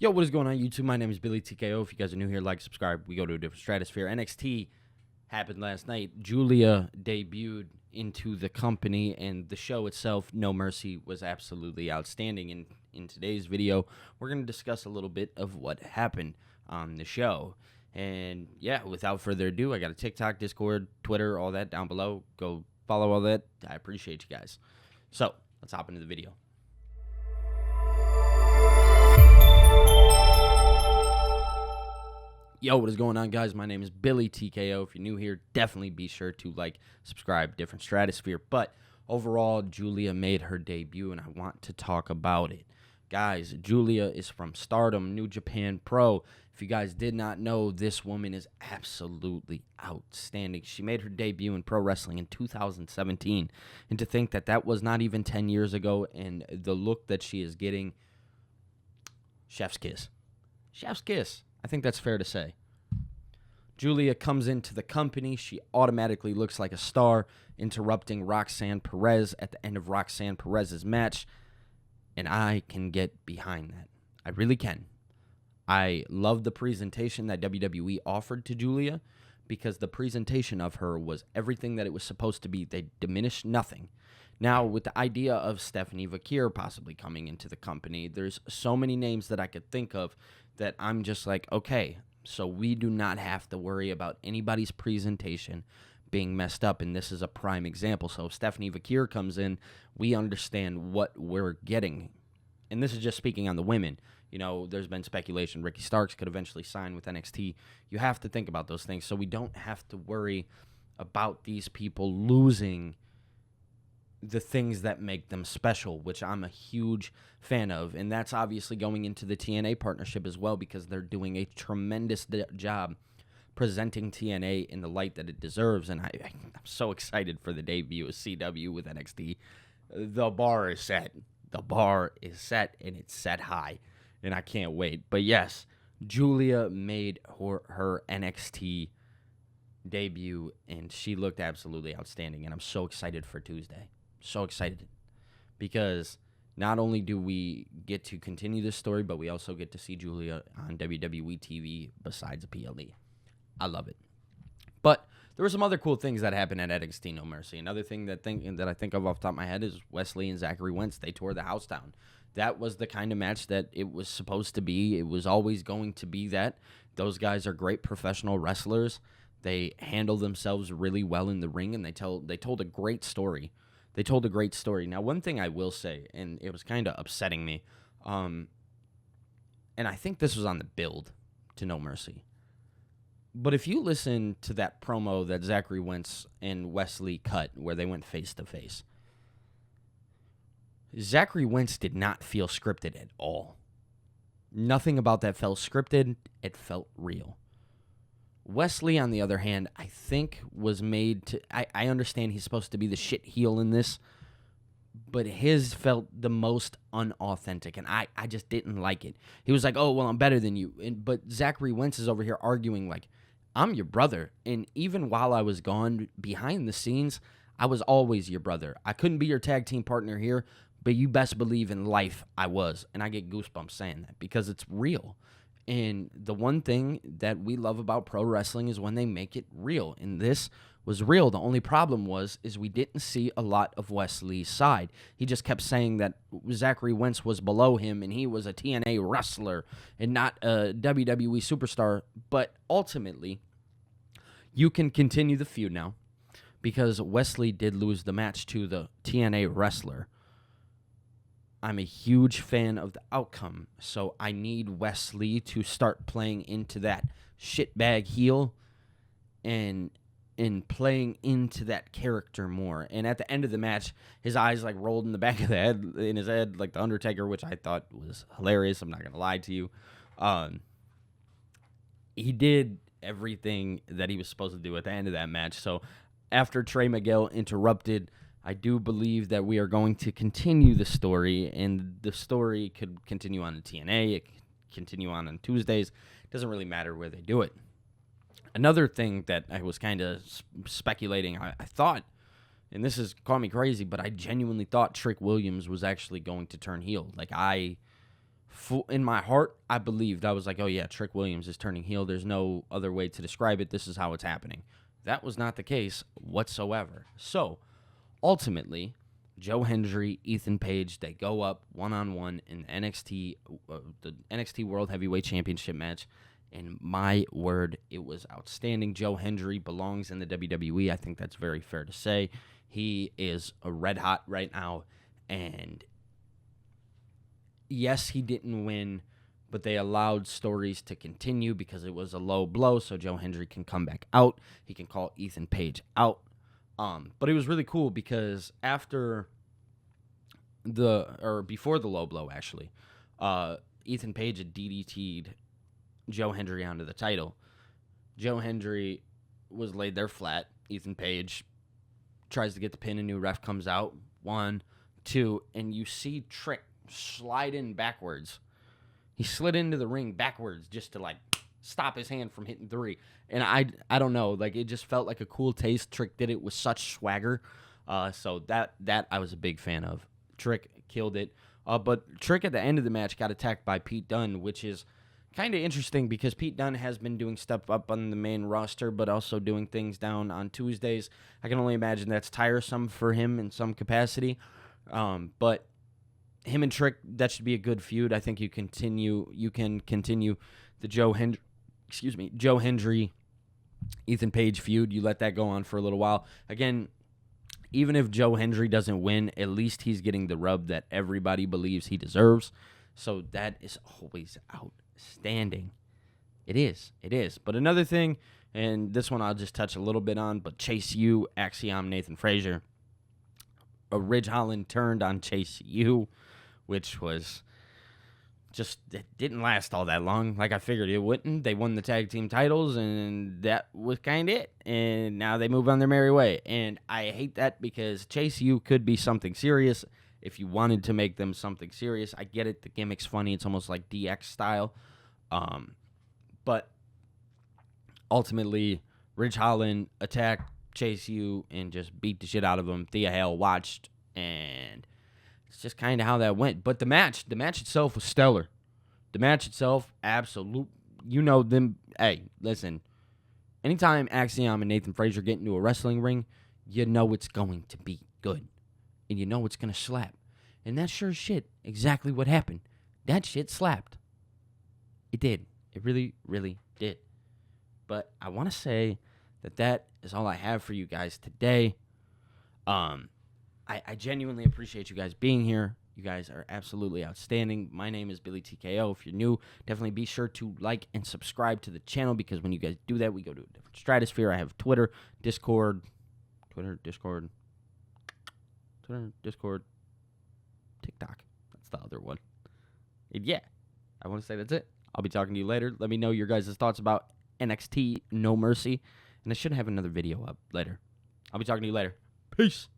Yo, what is going on, YouTube? My name is Billy TKO. If you guys are new here, like, subscribe. We go to a different stratosphere. NXT happened last night. Giulia debuted into the company, and the show itself, No Mercy, was absolutely outstanding. And in today's video, we're going to discuss a little bit of what happened on the show. And yeah, without further ado, I got a TikTok, Discord, Twitter, all that down below. Go follow all that. I appreciate you guys. So let's hop into the video. Yo, what is going on, guys? My name is Billy TKO. If you're new here, definitely be sure to like, subscribe, different stratosphere. But overall, Giulia made her debut, and I want to talk about it. Guys, Giulia is from Stardom, New Japan Pro. If you guys did not know, this woman is absolutely outstanding. She made her debut in pro wrestling in 2017. And to think that that was not even 10 years ago, and the look that she is getting, chef's kiss. Chef's kiss. I think that's fair to say. Giulia comes into the company. She automatically looks like a star, interrupting Roxanne Perez at the end of Roxanne Perez's match. And I can get behind that. I really can. I love the presentation that WWE offered to Giulia, because the presentation of her was everything that it was supposed to be. They diminished nothing. Now, with the idea of Stephanie Vakir possibly coming into the company, there's so many names that I could think of that I'm just like, okay, so we do not have to worry about anybody's presentation being messed up, and this is a prime example. So if Stephanie Vakir comes in, we understand what we're getting. And this is just speaking on the women. You know, there's been speculation Ricky Starks could eventually sign with NXT. You have to think about those things, so we don't have to worry about these people losing the things that make them special, which I'm a huge fan of. And that's obviously going into the TNA partnership as well, because they're doing a tremendous job presenting TNA in the light that it deserves. And I'm so excited for the debut of CW with NXT. The bar is set. The bar is set, and it's set high. And I can't wait. But yes, Giulia made her NXT debut, and she looked absolutely outstanding. And I'm so excited for Tuesday. So excited, because not only do we get to continue this story, but we also get to see Giulia on WWE TV besides PLE. I love it. But there were some other cool things that happened at NXT No Mercy. Another thing that I think of off the top of my head is Wesley and Zachary Wentz. They tore the house down. That was the kind of match that it was supposed to be. It was always going to be that. Those guys are great professional wrestlers. They handle themselves really well in the ring, and they told a great story. They told a great story. Now, one thing I will say, and it was kind of upsetting me, and I think this was on the build to No Mercy, but if you listen to that promo that Zachary Wentz and Wesley cut where they went face-to-face, Zachary Wentz did not feel scripted at all. Nothing about that felt scripted. It felt real. Wesley, on the other hand, I think was made to... I understand he's supposed to be the shit heel in this, but his felt the most unauthentic, and I just didn't like it. He was like, oh, well, I'm better than you. But Zachary Wentz is over here arguing like, I'm your brother. And even while I was gone behind the scenes, I was always your brother. I couldn't be your tag team partner here, but you best believe in life I was. And I get goosebumps saying that, because it's real. And the one thing that we love about pro wrestling is when they make it real. And this was real. The only problem is we didn't see a lot of Wesley's side. He just kept saying that Zachary Wentz was below him and he was a TNA wrestler and not a WWE superstar. But ultimately, you can continue the feud now, because Wesley did lose the match to the TNA wrestler. I'm a huge fan of the outcome, so I need Wesley to start playing into that shitbag heel and playing into that character more. And at the end of the match, his eyes like rolled in the back of the head, in his head, like the Undertaker, which I thought was hilarious. I'm not gonna lie to you. He did everything that he was supposed to do at the end of that match. So after Trey Miguel interrupted, I do believe that we are going to continue the story, and the story could continue on in TNA. It could continue on Tuesdays. It doesn't really matter where they do it. Another thing that I was kind of speculating, I thought, and this has caught me crazy, but I genuinely thought Trick Williams was actually going to turn heel. Like, I In my heart, I believed. I was like, oh, yeah, Trick Williams is turning heel. There's no other way to describe it. This is how it's happening. That was not the case whatsoever. So, ultimately, Joe Hendry, Ethan Page, they go up one-on-one in the NXT World Heavyweight Championship match. And my word, it was outstanding. Joe Hendry belongs in the WWE. I think that's very fair to say. He is a red hot right now. And yes, he didn't win, but they allowed stories to continue because it was a low blow, so Joe Hendry can come back out. He can call Ethan Page out. But it was really cool because before the low blow, actually, Ethan Page had DDT'd Joe Hendry onto the title. Joe Hendry was laid there flat. Ethan Page tries to get the pin, a new ref comes out. 1, 2, and you see Trick slide in backwards. He slid into the ring backwards just to stop his hand from hitting 3. And I don't know, it just felt like a cool taste. Trick did it with such swagger. So that I was a big fan of. Trick killed it. But Trick at the end of the match got attacked by Pete Dunne, which is kind of interesting because Pete Dunne has been doing stuff up on the main roster, but also doing things down on Tuesdays. I can only imagine that's tiresome for him in some capacity. But him and Trick, that should be a good feud. I think you can continue the Joe Hendry, Ethan Page feud. You let that go on for a little while. Again, even if Joe Hendry doesn't win, at least he's getting the rub that everybody believes he deserves. So that is always outstanding. It is. But another thing, and this one I'll just touch a little bit on, but Chase U, Axiom, Nathan Frazier. Ridge Holland turned on Chase U, which was it didn't last all that long. Like I figured it wouldn't. They won the tag team titles, and that was kind of it. And now they move on their merry way. And I hate that because Chase U could be something serious if you wanted to make them something serious. I get it. The gimmick's funny. It's almost like DX style. But ultimately, Ridge Holland attacked Chase U and just beat the shit out of him. Thea Hale watched, and it's just kind of how that went. But the match itself was stellar. The match itself, absolute. You know them. Hey, listen. Anytime Axiom and Nathan Frazier get into a wrestling ring, you know it's going to be good. And you know it's going to slap. And that's sure as shit exactly what happened. That shit slapped. It did. It really, really did. But I want to say that is all I have for you guys today. I genuinely appreciate you guys being here. You guys are absolutely outstanding. My name is Billy TKO. If you're new, definitely be sure to like and subscribe to the channel because when you guys do that, we go to a different stratosphere. I have Twitter, Discord, TikTok. That's the other one. And yeah, I want to say that's it. I'll be talking to you later. Let me know your guys' thoughts about NXT No Mercy. And I should have another video up later. I'll be talking to you later. Peace.